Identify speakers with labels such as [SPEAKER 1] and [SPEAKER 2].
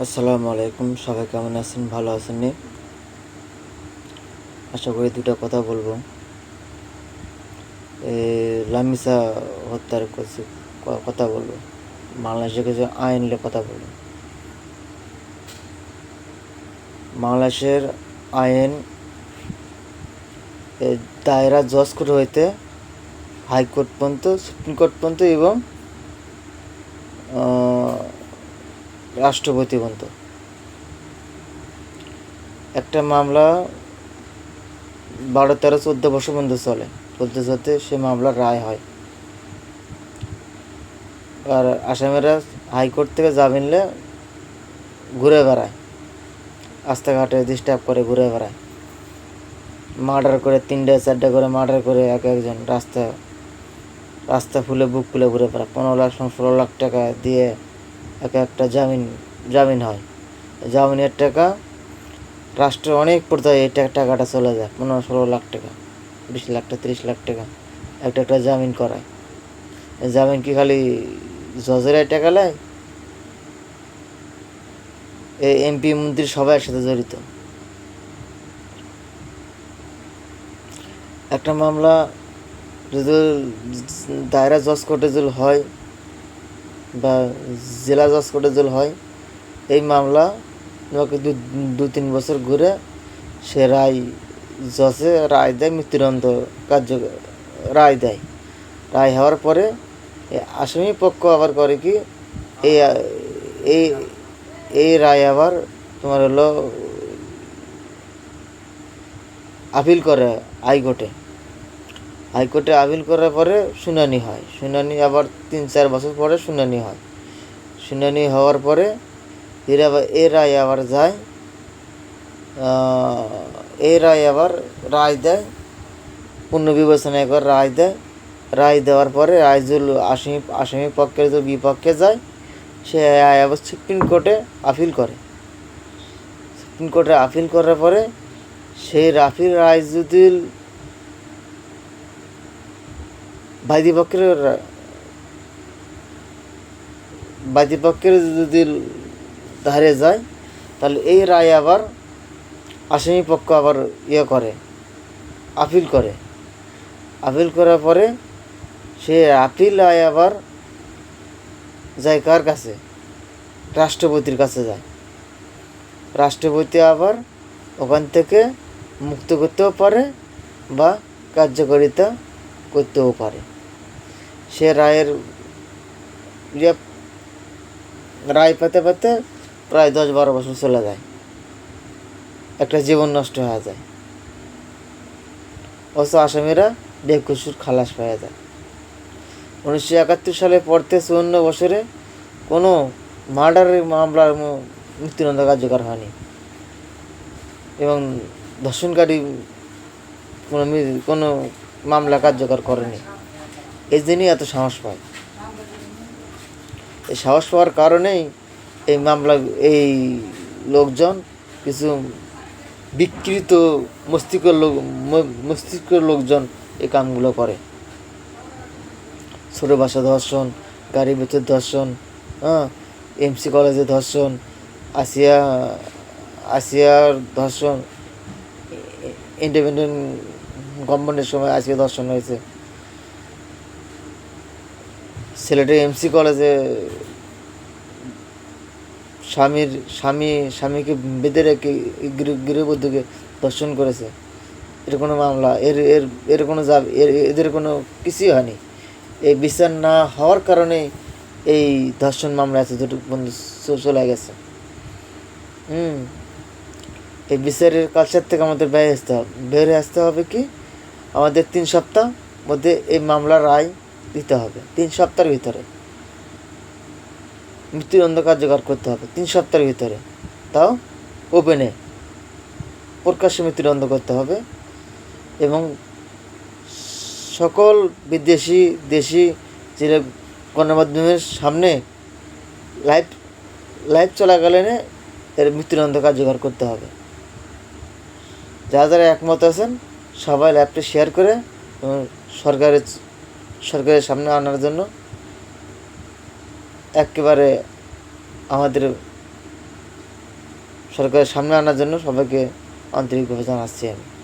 [SPEAKER 1] আসসালামু আলাইকুম। সবাই কেমন আছেন? ভালো আছেন নি? আশা করি দুটা কথা বলবো। লামিসা হত্যার কথা বলবো। বাংলাদেশের কিছু আইন নিয়ে কথা বলবো। বাংলাদেশের আইন দায়রা জজ কোর্ট হইতে হাইকোর্ট পর্যন্ত, সুপ্রিম কোর্ট পর্যন্ত এবং রাষ্ট্রপতি পর্যন্ত একটা মামলা 12, 13, 14 বছর পর্যন্ত চলতে চলতে সে মামলার রায় হয়। আর আসামিরা হাইকোর্ট থেকে জামিন নিলে ঘুরে বেড়ায়, রাস্তাঘাটে ডিস্টার্ব করে ঘুরে বেড়ায়, মার্ডার করে 3টা 4টা করে মার্ডার করে একজন রাস্তা ফুলে বুক ফুলে ঘুরে বেড়ায়। 15 লাখ 16 লাখ টাকা দিয়ে একটা জামিন হয়। জামিনের টাকা রাষ্ট্র অনেক পর্যায়ে এই টাকাটা চলে যায়। 15-16 লাখ টাকা, 20 লাখ টাকা, 30 লাখ টাকা একটা জামিন করায়। জামিন কি খালি জজেরাই টাকা নেয়? এই এমপি মন্ত্রী সবাই সাথে জড়িত। একটা মামলা যদি দায়রা জজ কোর্টে যদি হয় বা জেলা জজ কোর্টে যদি হয়, এই মামলা তোমাকে 2-3 বছর ঘুরে সে জজে রায় দেয়, মৃত্যুদণ্ড রায় দেয়। রায় হওয়ার পরে আসামি পক্ষ আবার করে কি, এই এই এই রায় আবার তোমার হলো আপিল করে হাইকোর্টে আপিল করার পরে শুনানি হয়। শুনানি আবার 3-4 বছর পরে শুনানি হয়। শুনানি হওয়ার পরে এই রায় আবার যায়, এই রায় আবার রায় দেয়, পুনর্বিবেচনা একবার রায় দেয়। রায় দেওয়ার পরে রায় যদি আসামি পক্ষের যদি বিপক্ষে যায়, সে রায় আবার সুপ্রিম কোর্টে আপিল করে। সুপ্রিম কোর্টে আপিল করার পরে সেই আপিল রায় যদি বাদীপক্ষের যদি ধারে যায়, তাহলে এই রায় আবার আসামি পক্ষ আবার আপিল করে। আপিল করার পরে সে আপিল রায় আবার যায় কার কাছে? রাষ্ট্রপতির কাছে যায়। রাষ্ট্রপতি আবার ওখান থেকে মুক্ত করতেও পারে বা কার্যকারিতা করতেও পারে। সে রায় পেতে পেতে প্রায় 10-12 বছর চলে যায়, একটা জীবন নষ্ট হয়ে যায়। অথচ আসামিরা বেকসুর খালাস পাওয়া যায়। 1971 সালে পড়তে 54 বছরে কোনো মার্ডারের মামলার মৃত্যুদণ্ড কার্যকর হয়নি এবং ধর্ষণকারী কোনো মামলা কার্যকর করেনি। এই জন্যই এত সাহস পায়। এই সাহস পাওয়ার কারণেই এই লোকজন, কিছু বিকৃত মস্তিষ্কের লোকজন এই কামগুলো করে। ছোটো বাসা ধর্ষণ, গাড়ির ভিতর ধর্ষণ, এমসি কলেজে ধর্ষণ, আসিয়ার ধর্ষণ, ইন্ডিপেন্ডেন্ট গভর্নমেন্টের সময় আসিয়া ধর্ষণ হয়েছে। ছেলেটা এমসি কলেজে স্বামীকে বেঁধে রেখে গৃহবধূকে ধর্ষণ করেছে। এর কোনো মামলা, এর কোনো এদের কোনো কিছুই হয়নি। এই বিচার না হওয়ার কারণে এই ধর্ষণ মামলা এতটুকু বন্ধু চলে গেছে। এই বিচারের কালচার থেকে আমাদের বের আসতে হবে কি, আমাদের 3 সপ্তাহ মধ্যে এই মামলার রায় দিতে হবে। 3 সপ্তাহের ভিতরে মৃত্যুদণ্ড কার্যকর করতে হবে। 3 সপ্তাহের ভিতরে, তাও ওপেনে প্রকাশ্যে মৃত্যুদণ্ড করতে হবে। এবং সকল বিদেশি দেশি যে গণমাধ্যমের সামনে লাইভ চলাকালীনে এর মৃত্যুদণ্ড কার্যকর করতে হবে। যারা একমত আছেন সবাই লাইভটা শেয়ার করে সরকারের সামনে আনার জন্য একেবারে আমাদের সরকারের সামনে আনার জন্য সবাইকে আন্তরিকভাবে জানাচ্ছি আমি।